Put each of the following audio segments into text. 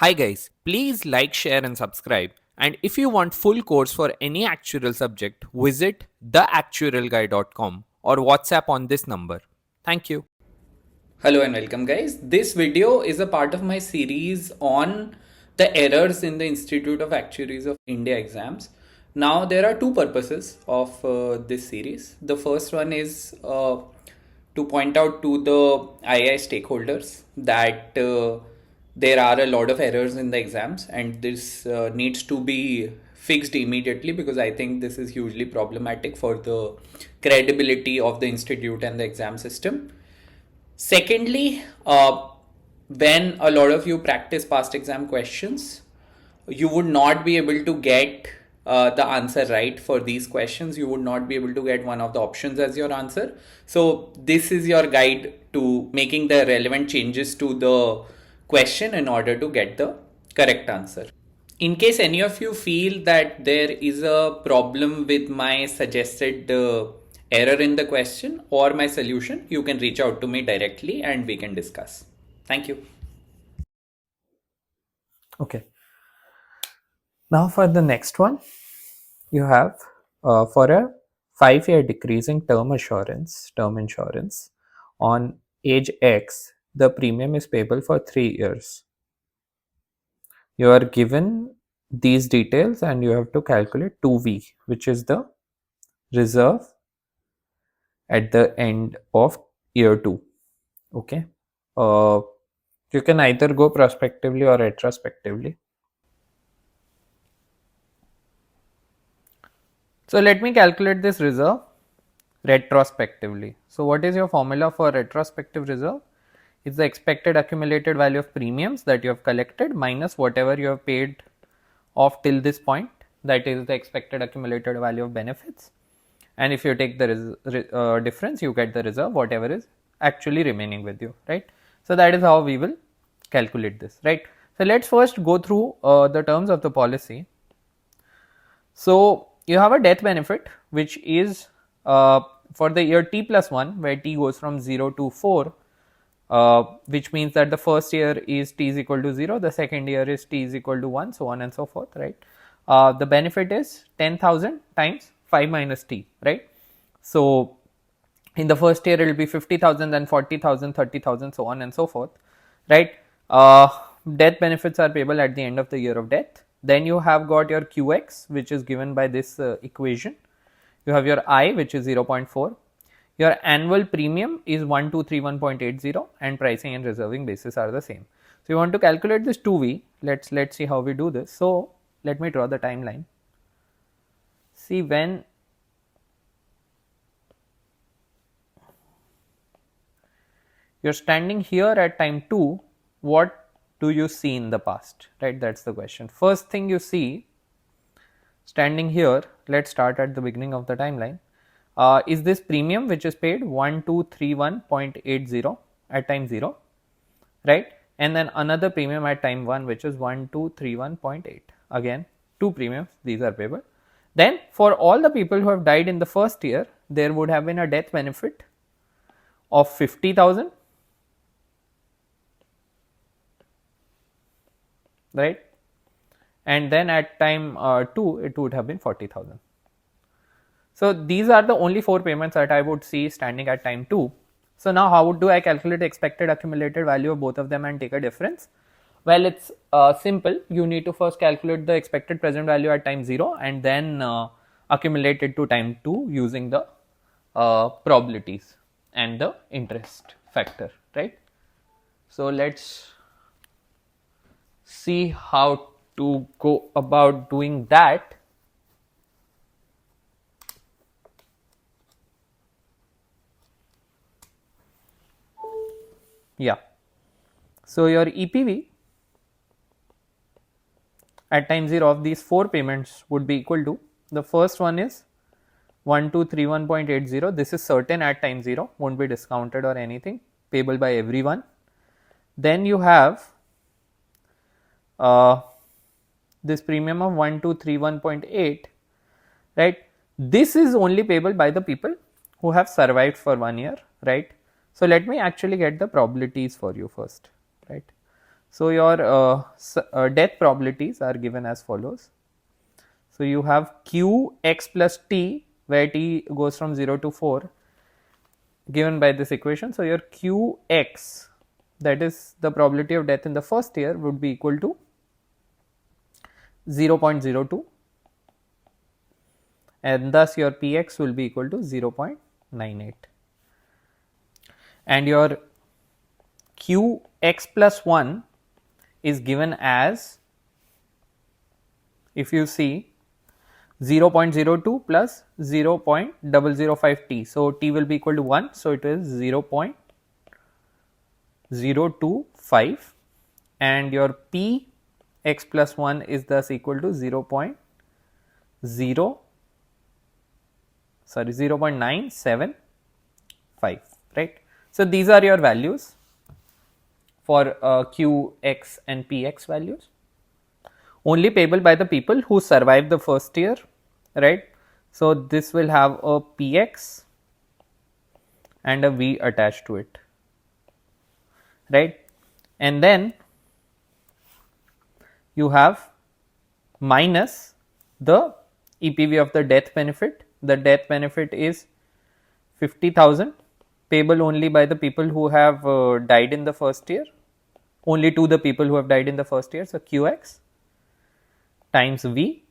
Hi guys, please like, share and subscribe. And if you want full course for any actuarial subject, visit theactuarialguy.com or WhatsApp on this number. Thank you. Hello and welcome, guys. This video is a part of my series on the errors in the Institute of Actuaries of India exams. Now, there are two purposes of this series. The first one is to point out to the II stakeholders that there are a lot of errors in the exams, and this needs to be fixed immediately because I think this is hugely problematic for the credibility of the institute and the exam system. Secondly, when a lot of you practice past exam questions, you would not be able to get the answer right for these questions. You would not be able to get one of the options as your answer. So, this is your guide to making the relevant changes to the question in order to get the correct answer. In case any of you feel that there is a problem with my suggested error in the question or my solution, you can reach out to me directly and we can discuss. Thank you. Okay. Now for the next one, you have for a 5-year decreasing term insurance on age X, the premium is payable for 3 years. You are given these details and you have to calculate 2V, which is the reserve at the end of year 2. Okay. uh, you can either go prospectively or retrospectively. So let me calculate this reserve retrospectively. So what is your formula for retrospective reserve? It's the expected accumulated value of premiums that you have collected minus whatever you have paid off till this point, that is the expected accumulated value of benefits, and if you take the difference, you get the reserve, whatever is actually remaining with you, right? So that is how we will calculate this, right? So let's first go through the terms of the policy. So you have a death benefit which is for the year t plus 1, where t goes from 0 to 4, which means that the first year is t is equal to 0, the second year is t is equal to 1, so on and so forth, right? The benefit is 10,000 times 5 minus t, right? So in the first year it will be 50,000, then 40,000, 30,000, so on and so forth, right? Death benefits are payable at the end of the year of death. Then you have got your qx, which is given by this equation. You have your I, which is 0.4. Your annual premium is 1231.80, and pricing and reserving basis are the same. So you want to calculate this 2V. Let's see how we do this. So let me draw the timeline. See, when you're standing here at time 2, what do you see in the past, right? That's the question. First thing you see standing here, let's start at the beginning of the timeline, is this premium which is paid 1231.80 at time 0, right? And then another premium at time 1 which is 1231.8. Again, two premiums, these are payable. Then for all the people who have died in the first year, there would have been a death benefit of 50,000, right? And then at time 2 it would have been 40,000. So these are the only 4 payments that I would see standing at time 2. So now how do I calculate the expected accumulated value of both of them and take a difference? Well, it's simple. You need to first calculate the expected present value at time 0 and then accumulate it to time 2 using the probabilities and the interest factor, right? So let's see how to go about doing that. Yeah. So your EPV at time 0 of these 4 payments would be equal to, the first one is 1231.80. This is certain at time 0, won't be discounted or anything, payable by everyone. Then you have this premium of 1231.8, right? This is only payable by the people who have survived for 1 year, right? So let me actually get the probabilities for you first, right? So your death probabilities are given as follows. So you have Qx plus T, where T goes from 0 to 4, given by this equation. So your Qx, that is the probability of death in the first year, would be equal to 0.02, and thus your Px will be equal to 0.98. And your Qx plus 1 is given as, if you see, 0.02 plus 0.005 t. So t will be equal to 1. So it is 0.025, and your p x plus 1 is thus equal to 0.975, right. So these are your values for qx and px values, only payable by the people who survive the first year, right. So this will have a px and a v attached to it, right. And then you have minus the EPV of the death benefit. The death benefit is 50,000, payable only by the people who have died in the first year, only to the people who have died in the first year. So qx times v,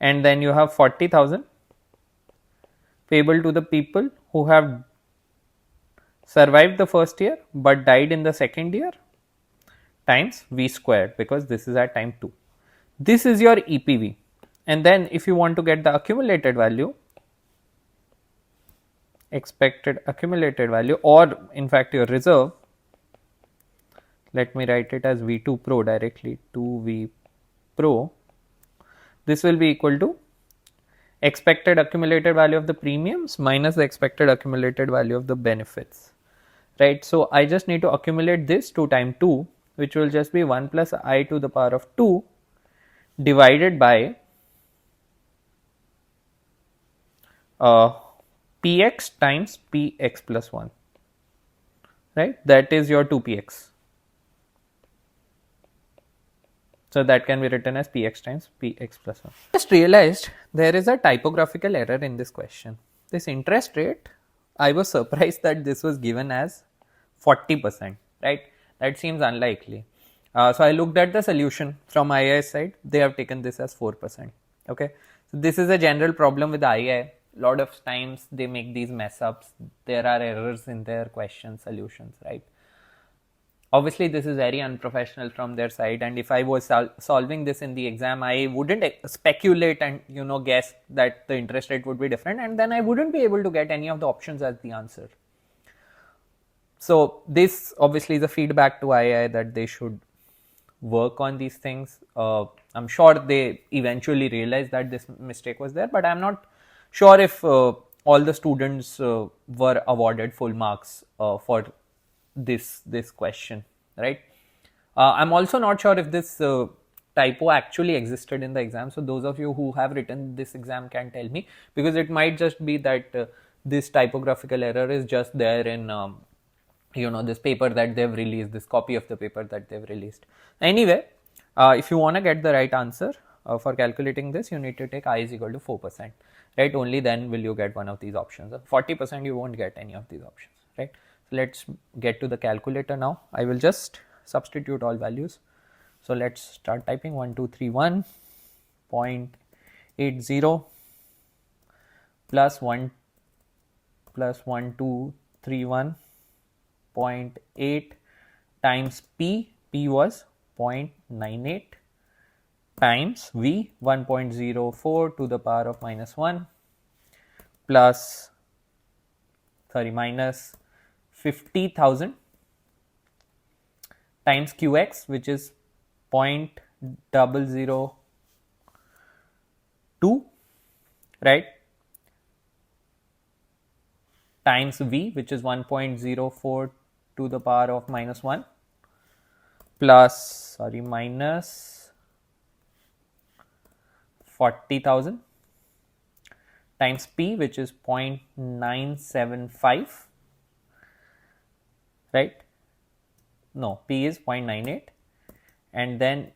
and then you have 40,000 payable to the people who have survived the first year but died in the second year, times v squared, because this is at time 2. This is your EPV. And then if you want to get the accumulated value, expected accumulated value, or in fact your reserve, let me write it as V2 pro directly, 2V pro, this will be equal to expected accumulated value of the premiums minus the expected accumulated value of the benefits, right. So I just need to accumulate this to time 2, which will just be 1 plus I to the power of 2 divided by px times px plus 1, right. That is your 2px. So that can be written as px times px plus 1. Just realized there is a typographical error in this question. This interest rate, I was surprised that this was given as 40%, right. That seems unlikely. So I looked at the solution from II's side. They have taken this as 4%. Okay. So this is a general problem with II. Lot of times they make these mess ups. There are errors in their question solutions, right. Obviously this is very unprofessional from their side, and if I was solving this in the exam, I wouldn't speculate and guess that the interest rate would be different, and then I wouldn't be able to get any of the options as the answer. So this obviously is a feedback to II that they should work on these things. I'm sure they eventually realize that this mistake was there, but I'm not sure if all the students were awarded full marks for this question, right. I'm also not sure if this typo actually existed in the exam. So those of you who have written this exam can tell me, because it might just be that this typographical error is just there in this paper that they've released, this copy of the paper that they've released. Anyway, if you want to get the right answer for calculating this, you need to take I is equal to 4%, right. Only then will you get one of these options. 40% you won't get any of these options, right. So let's get to the calculator now. I will just substitute all values. So let's start typing 1231.80 plus 1231.8 times p was 0.98 times v 1.04 to the power of minus 1 plus minus 50,000 times qx, which is 0.002, right, times v, which is 1.04 to the power of minus 1 plus minus 40,000 times p, which is 0.975, right, no, P is 0.98, and then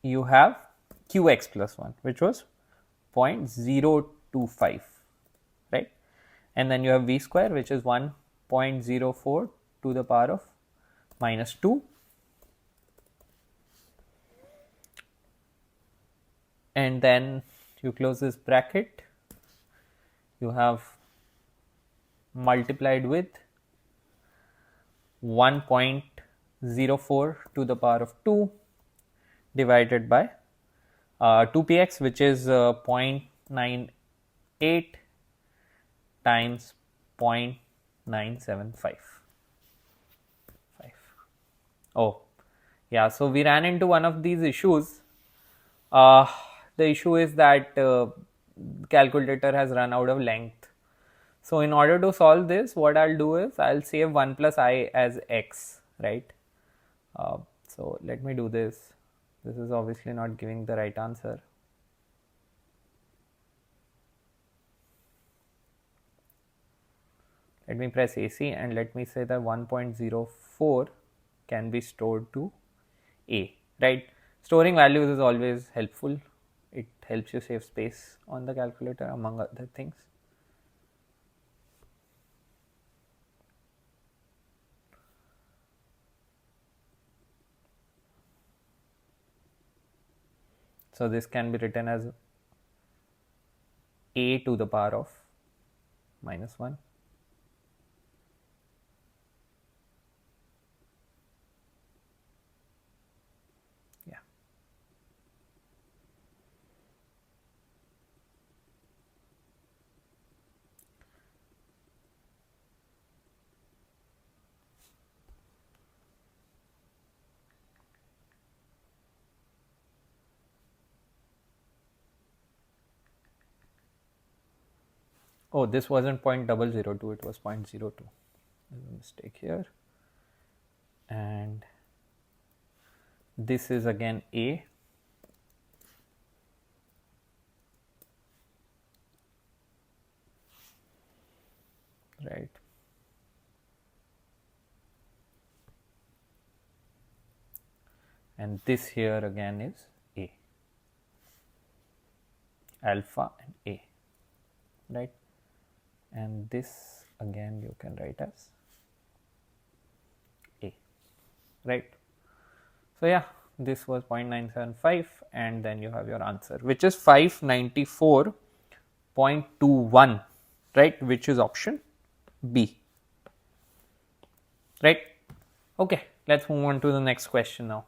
you have Qx plus 1, which was 0.025, right? And then you have V square, which is 1.04 to the power of minus 2. And then you close this bracket, you have multiplied with 1.04 to the power of 2 divided by 2px, which is 0.98 times 0.975. Oh, yeah. So we ran into one of these issues. The issue is that calculator has run out of length. So in order to solve this, what I'll do is I'll save 1 plus I as x, right? So let me do this. This is obviously not giving the right answer. Let me press AC and let me say that 1.04 can be stored to A, right? Storing values is always helpful. It helps you save space on the calculator, among other things. So this can be written as A to the power of minus 1. Yeah. Oh, this wasn't 0.002, it was 0.02. There's a mistake here. And this is again A. Right. And this here again is A. Alpha and A. Right. And this again you can write as A, right? So yeah, this was 0.975, and then you have your answer, which is 594.21, right? Which is option B, right? Okay, let's move on to the next question now.